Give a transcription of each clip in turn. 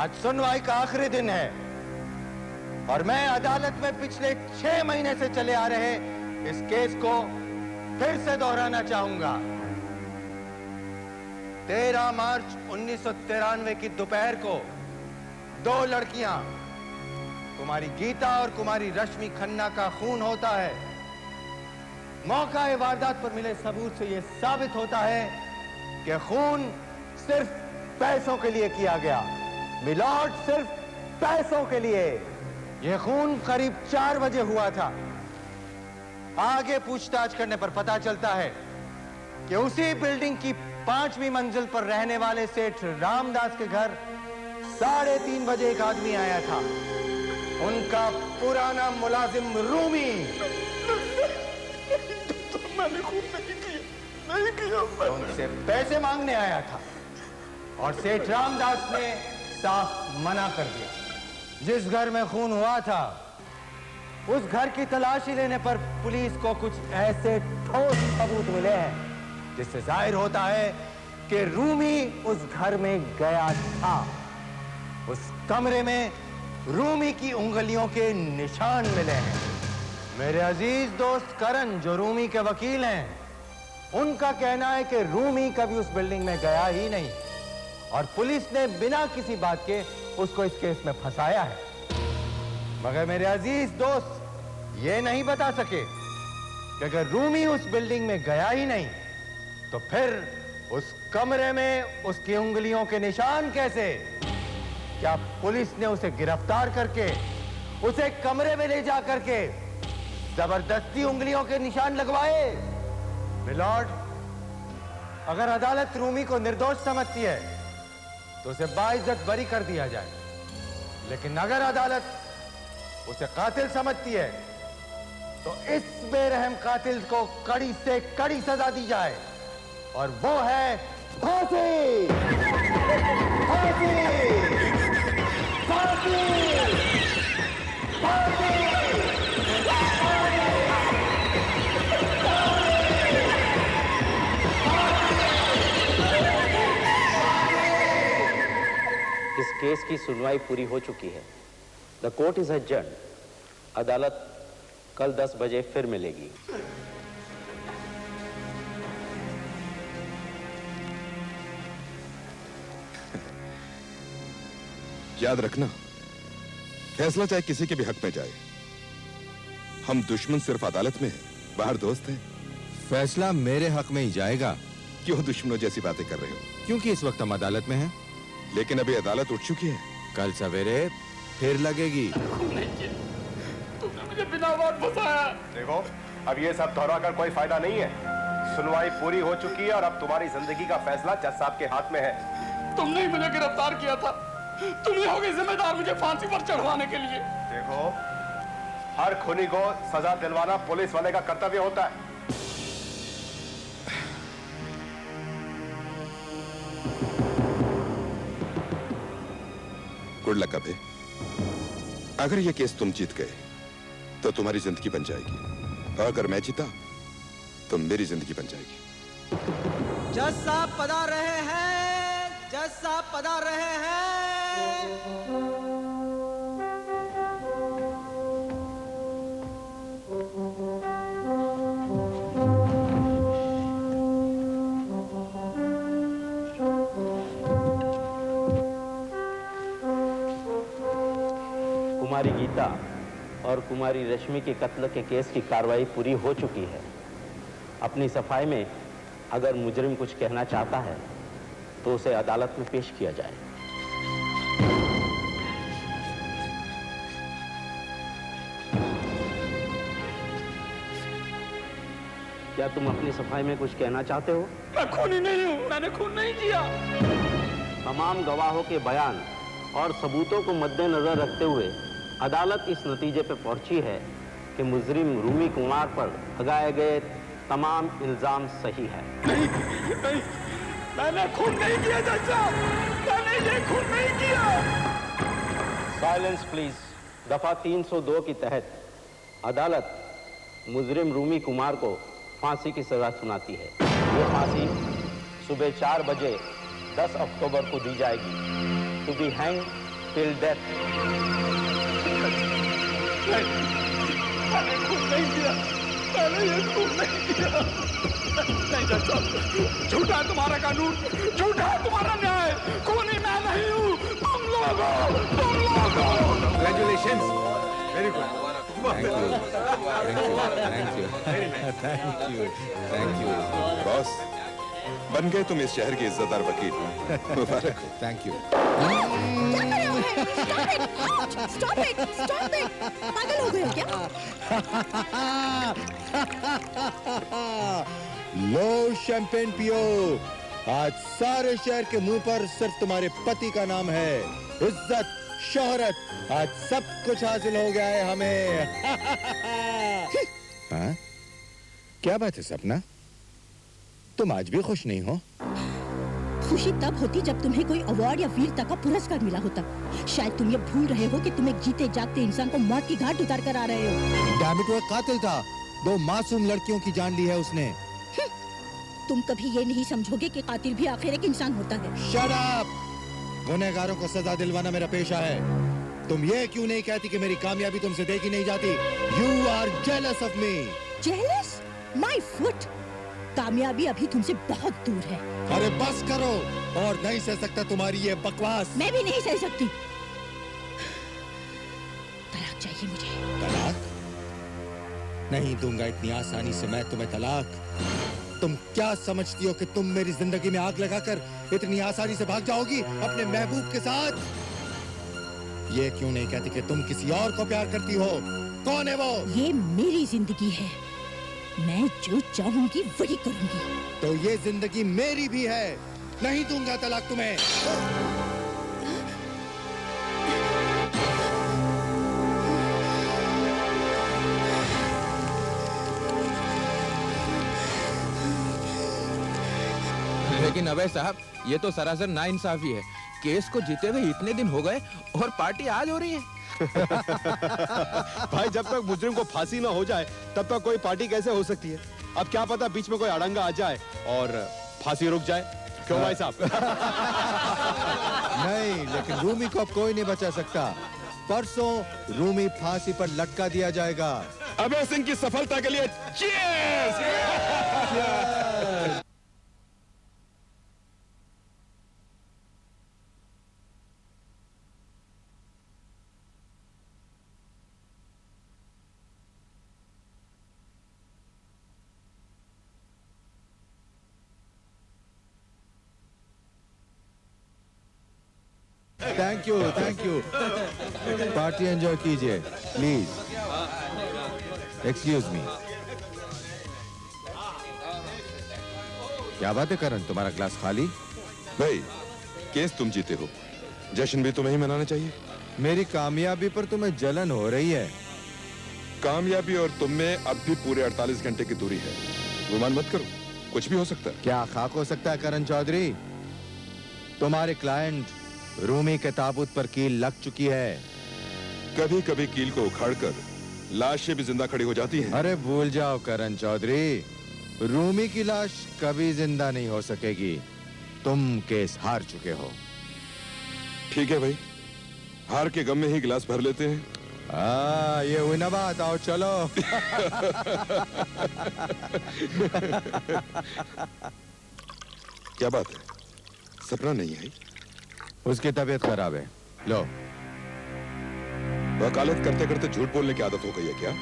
आज सुनवाई का आखिरी दिन है और मैं अदालत में पिछले 6 महीने से चले आ रहे इस केस को फिर से दोहराना चाहूंगा। 13 मार्च 1993 की दोपहर को 2 लड़कियां कुमारी गीता और कुमारी रश्मि खन्ना का खून होता है। मौका वारदात पर मिले सबूत से यह साबित होता है कि खून सिर्फ पैसों के लिए किया गया। मिलॉर्ड, सिर्फ पैसों के लिए। यह खून करीब 4 बजे हुआ था। आगे पूछताछ करने पर पता चलता है कि उसी बिल्डिंग की 5वीं मंजिल पर रहने वाले सेठ रामदास के घर 3:30 बजे एक आदमी आया था। उनका पुराना मुलाजिम रूमी। मैंने खून नहीं किया। उनसे पैसे मांगने आया था और सेठ रामदास ने साफ मना कर दिया। जिस घर में खून हुआ था उस घर की तलाशी लेने पर पुलिस को कुछ ऐसे ठोस सबूत मिले हैं जिससे जाहिर होता है कि रूमी उस घर में गया था। उस कमरे में रूमी की उंगलियों के निशान मिले हैं। मेरे अजीज दोस्त करण, जो रूमी के वकील हैं, उनका कहना है कि रूमी कभी उस बिल्डिंग में गया ही नहीं और पुलिस ने बिना किसी बात के उसको इस केस में फंसाया है। मगर मेरे अजीज दोस्त ये नहीं बता सके कि अगर रूमी उस बिल्डिंग में गया ही नहीं तो फिर उस कमरे में उसकी उंगलियों के निशान कैसे? क्या पुलिस ने उसे गिरफ्तार करके उसे कमरे में ले जा करके जबरदस्ती उंगलियों के निशान लगवाए? मिलॉर्ड, अगर अदालत रूमी को निर्दोष समझती है तो उसे बाइज्जत बरी कर दिया जाए, लेकिन अगर अदालत उसे कातिल समझती है तो इस बेरहम कातिल को कड़ी से कड़ी सजा दी जाए और वो है फांसी। फांसी! फांसी! फांसी! इस केस की सुनवाई पूरी हो चुकी है। The court is adjourned. अदालत कल 10 बजे फिर मिलेगी। याद रखना, फैसला चाहे किसी के भी हक में जाए, हम दुश्मन सिर्फ अदालत में हैं, बाहर दोस्त हैं। फैसला मेरे हक में ही जाएगा। क्यों दुश्मनों जैसी बातें कर रहे हो? क्योंकि इस वक्त हम अदालत में हैं। लेकिन अभी अदालत उठ चुकी है। कल सवेरे फिर लगेगी। तुमने मुझे बिना बात बताया। देखो, अब ये सब दोहरा कर कोई फायदा नहीं है। सुनवाई पूरी हो चुकी है और अब तुम्हारी जिंदगी का फैसला जज साहब के हाथ में है। तुमने ही मुझे गिरफ्तार किया था। तुम ही होगे जिम्मेदार मुझे फांसी पर चढ़वाने के लिए। देखो, हर खूनी को सजा दिलवाना पुलिस वाले का कर्तव्य होता है। गुड लक अबे। अगर ये केस तुम जीत गए तो तुम्हारी जिंदगी बन जाएगी, और अगर मैं जीता तो मेरी जिंदगी बन जाएगी। जज साहब पधार रहे हैं। जज साहब पधार रहे हैं। कुमारी गीता और कुमारी रश्मि के कत्ल के केस की कार्रवाई पूरी हो चुकी है। अपनी सफाई में अगर मुजरिम कुछ कहना चाहता है तो उसे अदालत में पेश किया जाए। क्या तुम अपनी सफाई में कुछ कहना चाहते हो? मैं खूनी नहीं हूँ। मैंने खून नहीं किया। तमाम गवाहों के बयान और सबूतों को मद्देनजर रखते हुए अदालत इस नतीजे पर पहुंची है कि मुजरिम रूमी कुमार पर लगाए गए तमाम इल्जाम सही है। नहीं, नहीं, मैंने खून नहीं किया जज साहब। मैंने ये खून नहीं किया। Silence please. दफा 302 के तहत अदालत मुजरिम रूमी कुमार को फांसी की सजा सुनाती है। ये फांसी सुबह 4 बजे 10 अक्टूबर को दी जाएगी। To be hang till death. मैंने खून नहीं किया, मैंने ये खून नहीं किया। नहीं जज साहब, झूठा है तुम्हारा कानून, झूठा है तुम्हारा न्याय, खूनी मैं नहीं हूँ, तुम लोग हो। Congratulations. Very good. Thank you. Thank you. Boss, बन गए तुम इस शहर के इज्जतदार वकील। मुबारक हो। Thank you. Stop it! पागल हो गए हो क्या? लो शैंपेन पियो। आज सारे शहर के मुंह पर सिर्फ तुम्हारे पति का नाम है। इज्जत, शोहरत, आज सब कुछ हासिल हो गया है हमें। हाँ? क्या बात है सपना? तुम आज भी खुश नहीं हो? खुशी तब होती जब तुम्हें कोई अवार्ड या वीरता का पुरस्कार मिला होता। शायद तुम ये भूल रहे हो कि तुम एक जीते जागते इंसान को मौत की घाट उतार कर आ रहे हो। डैम इट, वो कातिल था। 2 मासूम लड़कियों की जान ली है उसने। तुम कभी ये नहीं समझोगे कि कातिल भी आखिर एक इंसान होता है। Shut up! गुनहगारों को सजा दिलवाना मेरा पेशा है। तुम ये क्यों नहीं कहती कि मेरी कामयाबी तुमसे देखी नहीं जाती? You are jealous of me. Jealous? My foot! कामयाबी अभी तुमसे बहुत दूर है। अरे बस करो, और नहीं सह सकता तुम्हारी ये बकवास। मैं भी नहीं सह सकती। तलाक चाहिए मुझे। तलाक? नहीं दूंगा इतनी आसानी से मैं तुम्हें तलाक। तुम क्या समझती हो कि तुम मेरी जिंदगी में आग लगाकर इतनी आसानी से भाग जाओगी अपने महबूब के साथ? ये क्यों नहीं कहती कि तुम किसी और को प्यार करती हो? कौन है वो? ये मेरी जिंदगी है। मैं जो चाहूंगी वही करूंगी। तो ये जिंदगी मेरी भी है। नहीं दूंगा तलाक तुम्हें। लेकिन अभय साहब, ये तो सरासर नाइंसाफी है। केस को जीते हुए इतने दिन हो गए और पार्टी आज हो रही है। भाई, जब तक मुजरिम को फांसी ना हो जाए तब तक कोई पार्टी कैसे हो सकती है? अब क्या पता बीच में कोई अड़ंगा आ जाए और फांसी रुक जाए। क्यों भाई साहब? नहीं, लेकिन रूमी को अब कोई नहीं बचा सकता। परसों रूमी फांसी पर लटका दिया जाएगा। अभय सिंह की सफलता के लिए cheers! Thank you, thank you. Party enjoy कीजिए प्लीज। Excuse me. क्या बात है करण, तुम्हारा ग्लास खाली? भाई, केस तुम जीते हो, जश्न भी तुम्हें ही मनाना चाहिए। मेरी कामयाबी पर तुम्हें जलन हो रही है। कामयाबी और तुम में अब भी पूरे 48 घंटे की दूरी है। गुमान मत करो, कुछ भी हो सकता है। क्या खाक हो सकता है करण चौधरी? तुम्हारे क्लाइंट रूमी के ताबूत पर कील लग चुकी है। कभी कभी कील को उखाड़कर लाशें भी जिंदा खड़ी हो जाती हैं। अरे भूल जाओ करण चौधरी, रूमी की लाश कभी जिंदा नहीं हो सकेगी। तुम केस हार चुके हो। ठीक है भाई, हार के गम में ही गिलास भर लेते हैं। ये हुई ना बात, आओ चलो। क्या बात है, सपना नहीं आई? उसकी तबीयत खराब है। लो। वकालत करते करते झूठ बोलने की आदत हो गई है क्या?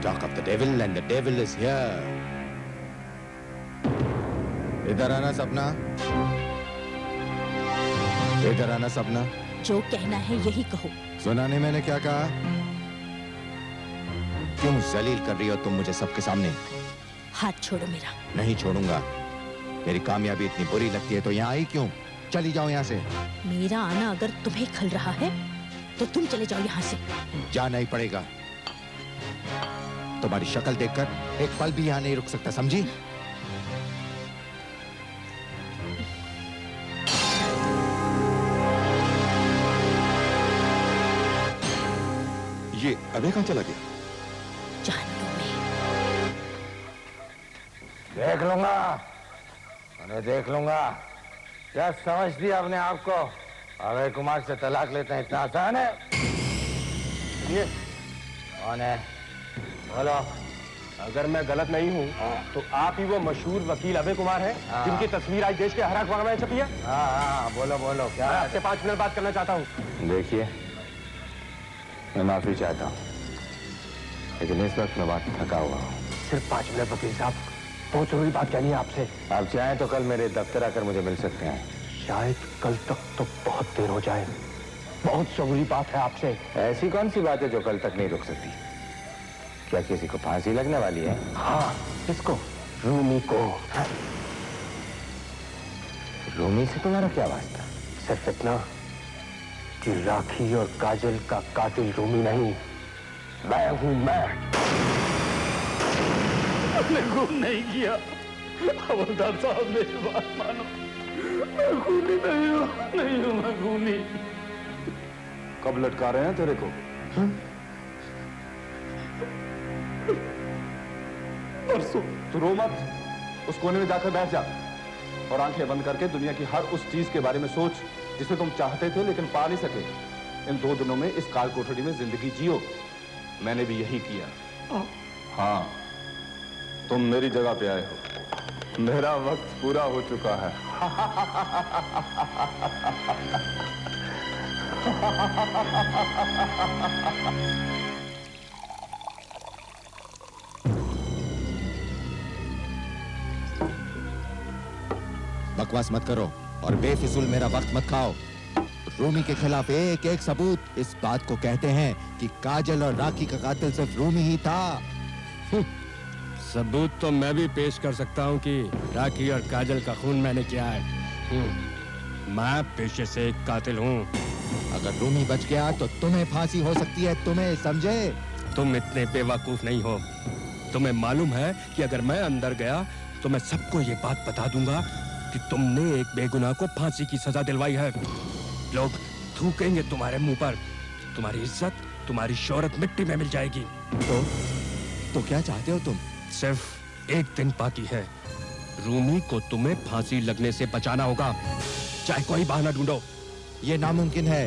Talk of the devil and the devil is here. इधर आना सपना, इधर आना सपना। जो कहना है यही कहो। सुना नहीं मैंने क्या कहा? क्यों जलील कर रही हो तुम मुझे सबके सामने? हाथ छोड़ो मेरा। नहीं छोड़ूंगा। मेरी कामयाबी इतनी बुरी लगती है तो यहाँ आई क्यों? चली जाओ यहाँ से। मेरा आना अगर तुम्हें खल रहा है तो तुम चले जाओ यहाँ से। जाना ही पड़ेगा। तुम्हारी शक्ल देखकर एक पल भी यहाँ नहीं रुक सकता, समझी? ये अबे कहाँ चला गया? जहन्नुम में। देख लूंगा, उन्हें देख लूंगा। क्या समझती है अपने आप को? अभय कुमार से तलाक लेते हैं इतना आसान है? ये कौन है? बोलो। अगर मैं गलत नहीं हूँ तो आप ही वो मशहूर वकील अभय कुमार हैं जिनकी तस्वीर आज देश के हर अखबार में छपी है। हाँ, बोलो बोलो, क्या? मैं आपसे 5 मिनट बात करना चाहता हूँ। देखिए, मैं माफी चाहता हूँ, लेकिन इस वक्त मैं बहुत थका हुआ हूँ। सिर्फ 5 मिनट वकील साहब, बहुत जरूरी बात कहनी है आपसे। आप चाहें तो कल मेरे दफ्तर आकर मुझे मिल सकते हैं। शायद कल तक तो बहुत देर हो जाए, बहुत जरूरी बात है आपसे। ऐसी कौन सी बात है जो कल तक नहीं रुक सकती? क्या किसी को फांसी लगने वाली है? हाँ, किसको? रूमी को। रूमी से तुम्हारा क्या वास्ता? सिर्फ इतना कि राखी और काजल का कातिल रूमी नहीं, मैं हूं। मैं हमने खून नहीं किया। हवलदार साहब, मेरी बात मानो, मैं खूनी नहीं हूं, मैं खूनी। कब लटका रहे हैं तेरे को? परसों। तू रो मत, उस कोने में जाकर बैठ जा और आंखें बंद करके दुनिया की हर उस चीज के बारे में सोच जिसे तुम चाहते थे लेकिन पा नहीं सके। इन 2 दिनों में इस काल कोठरी में जिंदगी जियो। मैंने भी यही किया। हाँ, तुम मेरी जगह पे आए हो। मेरा वक्त पूरा हो चुका है। बकवास मत करो और बेफिजूल मेरा वक्त मत खाओ। रूमी के खिलाफ एक एक सबूत इस बात को कहते हैं कि काजल और राखी का कातिल सिर्फ रूमी ही था। सबूत तो मैं भी पेश कर सकता हूँ कि राखी और काजल का खून मैंने किया है। मैं पेशे से एक कातिल हूँ। अगर रूमी बच गया तो तुम्हें फांसी हो सकती है, तुम्हें समझे? तुम इतने बेवकूफ नहीं हो। तुम्हें मालूम है कि अगर मैं अंदर गया तो मैं सबको ये बात बता दूंगा कि तुमने एक बेगुनाह को फांसी की सजा दिलवाई है। लोग थूकेंगे तुम्हारे मुंह पर, तुम्हारी इज्जत, तुम्हारी शोहरत मिट्टी में मिल जाएगी। तो क्या चाहते हो तुम? सिर्फ एक दिन बाकी है। रूमी को तुम्हें फांसी लगने से बचाना होगा, चाहे कोई बहाना ढूंढो। ये नामुमकिन है।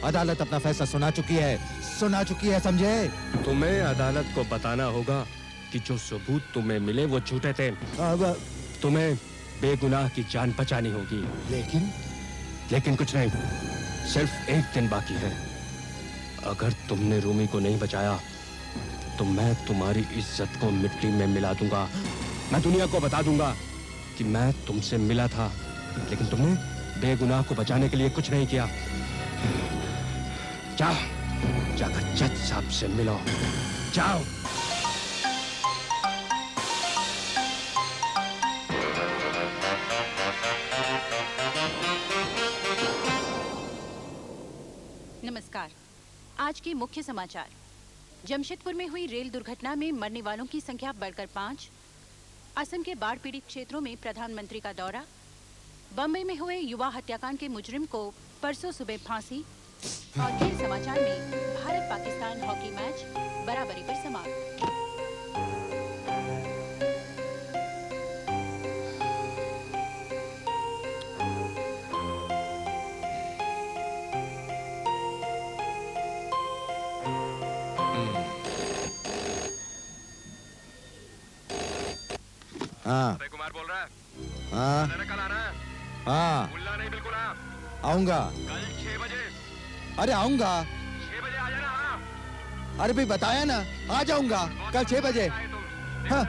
अदालत अपना फैसला सुना चुकी है, समझे? तुम्हें अदालत को बताना होगा कि जो सबूत तुम्हें मिले वो झूठे थे। तुम्हें बेगुनाह की जान बचानी होगी। लेकिन कुछ नहीं, सिर्फ एक दिन बाकी है। अगर तुमने रूमी को नहीं बचाया तो मैं तुम्हारी इज्जत को मिट्टी में मिला दूंगा। मैं दुनिया को बता दूंगा कि मैं तुमसे मिला था, लेकिन तुमने बेगुनाह को बचाने के लिए कुछ नहीं किया। जाकर जज साहब से मिलो, जाओ। नमस्कार। आज के मुख्य समाचार। जमशेदपुर में हुई रेल दुर्घटना में मरने वालों की संख्या बढ़कर 5। असम के बाढ़ पीड़ित क्षेत्रों में प्रधानमंत्री का दौरा। बम्बई में हुए युवा हत्याकांड के मुजरिम को परसों सुबह फांसी। और खेल समाचार में भारत पाकिस्तान हॉकी मैच बराबरी पर समाप्त। हाँ, अभय कुमार बोल रहा है। हाँ, कल आ रहा है। हाँ, भूलना नहीं, बिल्कुल आ। आऊंगा। कल 6 बजे। अरे आऊंगा। 6 बजे आ जाना। हाँ। अरे भाई बताया ना, आ जाऊंगा कल 6 बजे। हाँ।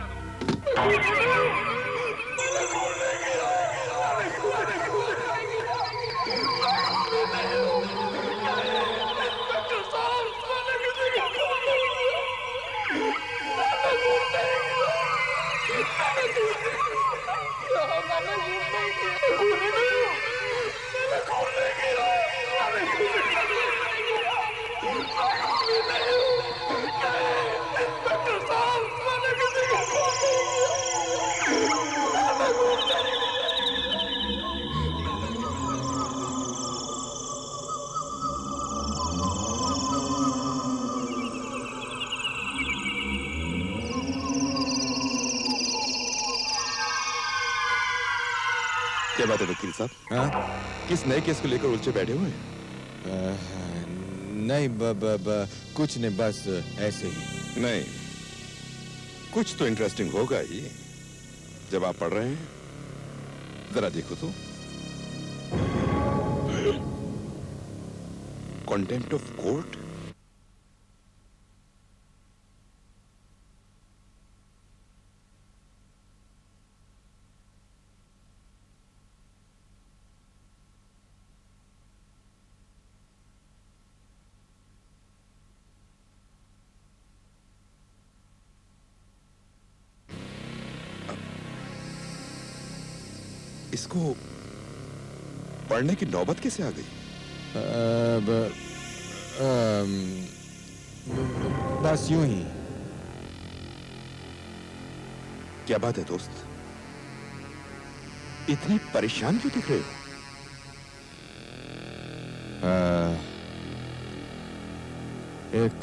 क्या बात है वकील साहब? हाँ? किस नए केस को लेकर उलझे बैठे हुए हैं? नहीं कुछ नहीं, बस ऐसे ही। नहीं, कुछ तो इंटरेस्टिंग होगा ही जब आप पढ़ रहे हैं। जरा देखो तो। Contempt of court. इसको पढ़ने की नौबत कैसे आ गई? बस यूं ही। क्या बात है दोस्त, इतनी परेशान क्यों दिख रहे हो? एक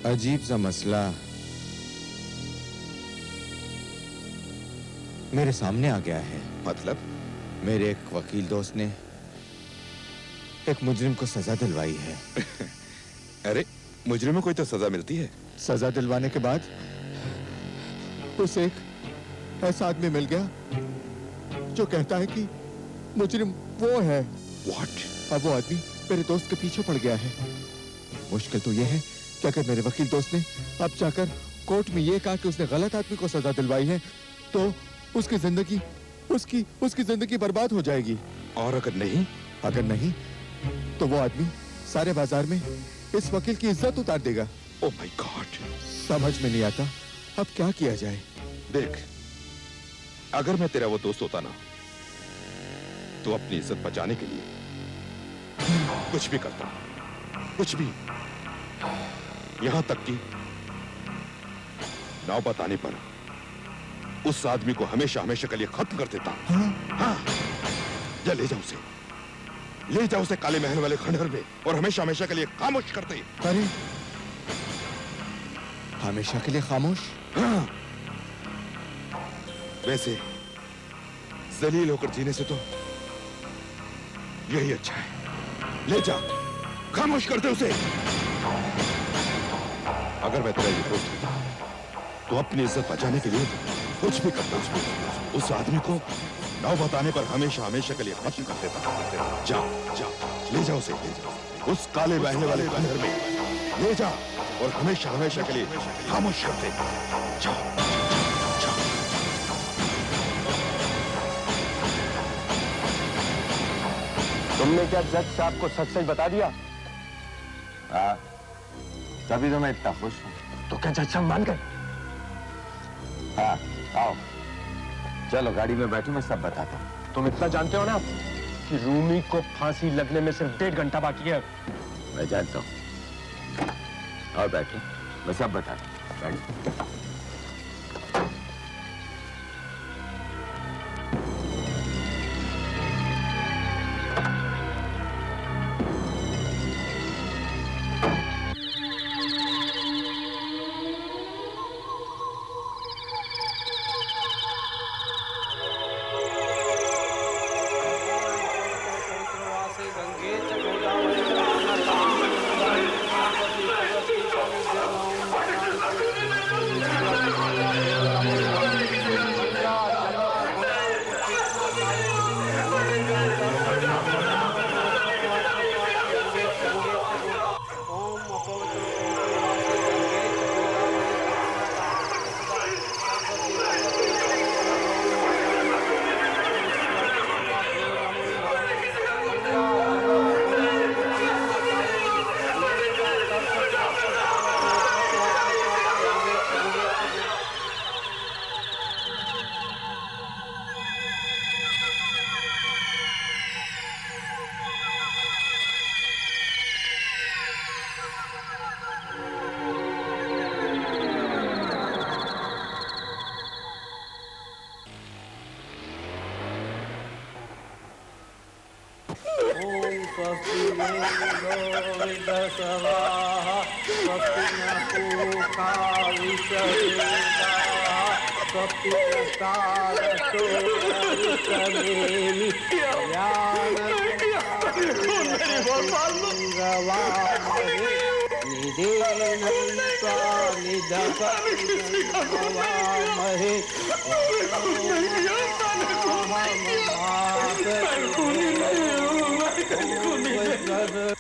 अजीब सा मसला मेरे सामने आ गया है। मतलब? मेरे एक वकील दोस्त ने एक मुजरिम को सजा दिलवाई है। अरे, मुजरिमों को तो सजा मिलती है। सजा दिलवाने के बाद उसे एक ऐसा आदमी मिल गया जो कहता है कि मुजरिम वो है। What? अब वो आदमी मेरे दोस्त के पीछे पड़ गया है। मुश्किल तो ये है कि अगर मेरे वकील दोस्त ने अब जाकर कोर्ट में ये कहा कि उसने गलत आदमी को सजा दिलवाई है तो उसकी जिंदगी बर्बाद हो जाएगी। और अगर नहीं तो वो आदमी सारे बाजार में इस वकील की इज्जत उतार देगा। ओह माय गॉड, समझ में नहीं आता अब क्या किया जाए। देख, अगर मैं तेरा वो दोस्त होता ना तो अपनी इज्जत बचाने के लिए कुछ भी करता, कुछ भी। यहां तक कि नौबत आने पर उस आदमी को हमेशा हमेशा के लिए खत्म कर देता। हाँ, या ले जाओ उसे काले महल वाले खंडहर में और हमेशा हमेशा के लिए खामोश कर दे। अरे, हमेशा के लिए खामोश? हाँ। वैसे जलील होकर जीने से तो यही अच्छा है। ले जा, खामोश कर दे उसे। अगर मैं तेरा ये दोस्त होता तो अपनी इज्जत बचाने के लिए कुछ भी करता। उस आदमी को नौबत आने पर हमेशा हमेशा के लिए खत्म कर देता। जा, ले जा उसे, उस काले बहने वाले खंडहर में ले जा और हमेशा हमेशा के लिए खामोश कर दे। जा। तुमने क्या जज साहब को सच सच बता दिया? हाँ, तभी तो मैं इतना खुश हूं। तो क्या जज साहब मान गए? हाँ, आओ, चलो गाड़ी में बैठो, मैं सब बताता हूँ। तुम इतना जानते हो ना कि रूमी को फांसी लगने में सिर्फ 1.5 घंटा बाकी है। मैं जानता हूँ। और बैठो, मैं सब बताता हूँ। बैठो।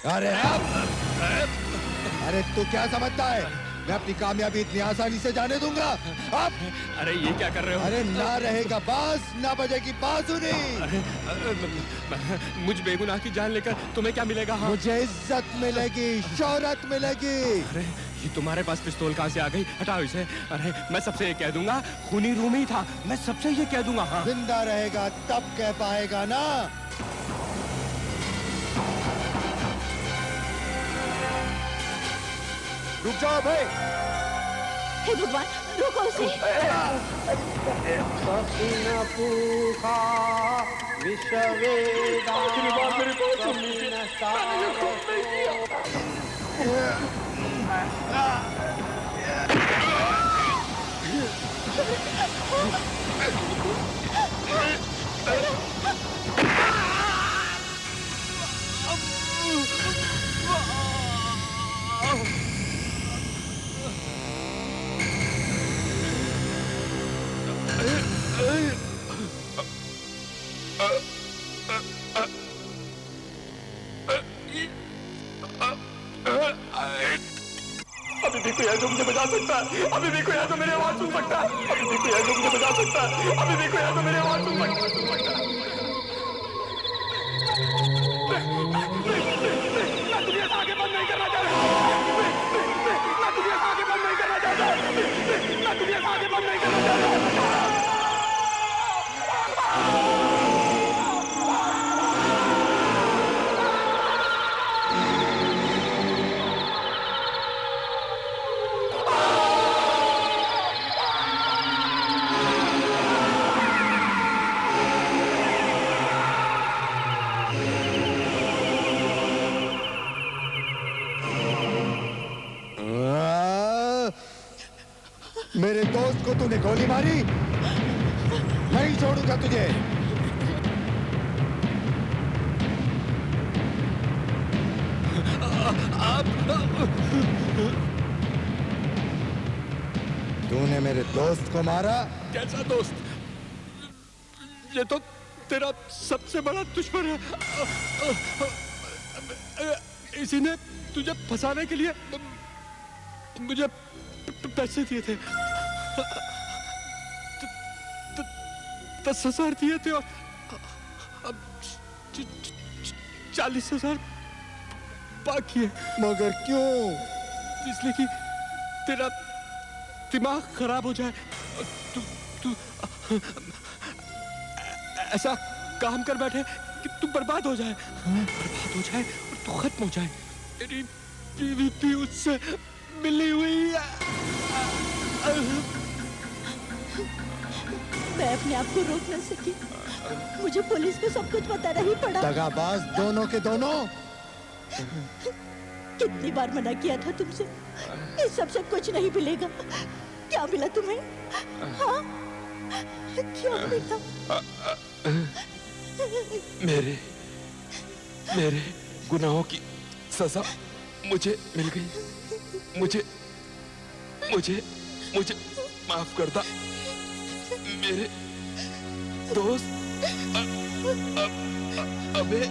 अरे अरे तू क्या समझता है मैं अपनी कामयाबी इतनी आसानी से जाने दूंगा? अब अरे ये क्या कर रहे हो? अरे ना रहेगा बांस ना बजेगी बांसुरी। मुझ बेगुनाह की जान लेकर तुम्हें क्या मिलेगा? हाँ? मुझे इज्जत मिलेगी, शोहरत मिलेगी। अरे ये तुम्हारे पास पिस्तौल कहाँ से आ गई? हटाओ इसे। अरे मैं सबसे ये कह दूंगा खूनी रूमी था, मैं सबसे ये कह दूंगा। हाँ? जिंदा रहेगा तब कह पाएगा ना। रुक जाओ भाई। हे भगवान रोको उसे। अभी भी कोई है जो मुझे बचा सकता है। अभी भी कोई है जो मेरी आवाज सुन सकता है। अभी भी कोई है जो मुझे बचा सकता है। अभी भी कोई है जो मेरी आवाज सुन सकता है। मैं दुनिया से आगे बंद नहीं करना चाहता। मैं दुनिया से आगे बंद नहीं करना चाहता। मैं दुनिया से आगे बंद नहीं करना चाहता। मेरे दोस्त को तूने गोली मारी, नहीं छोड़ूंगा तुझे। तूने मेरे दोस्त को मारा। कैसा दोस्त? ये तो तेरा सबसे बड़ा दुश्मन है। इसी ने तुझे फंसाने के लिए मुझे पैसे दिए थे, 10,000 दिए थे और अब 40,000 बाकी है। मगर क्यों? इसलिए कि तेरा दिमाग खराब हो जाए। तू ऐसा काम कर बैठे कि तू बर्बाद हो जाए। बर्बाद हो जाए और तू खत्म हो जाए। तेरी बीवी भी उससे मिली हुई है। मैं अपने आप को रोक न सकी, मुझे पुलिस को सब कुछ बताना ही पड़ा। दगाबाज दोनों के दोनों। कितनी बार मना किया था तुमसे, इस सबसे कुछ नहीं मिलेगा। क्या मिला तुम्हें? हाँ? क्या मिला? मेरे गुनाहों की सजा मुझे मिल गई। मुझे माफ कर दा मेरे दोस्त। अबे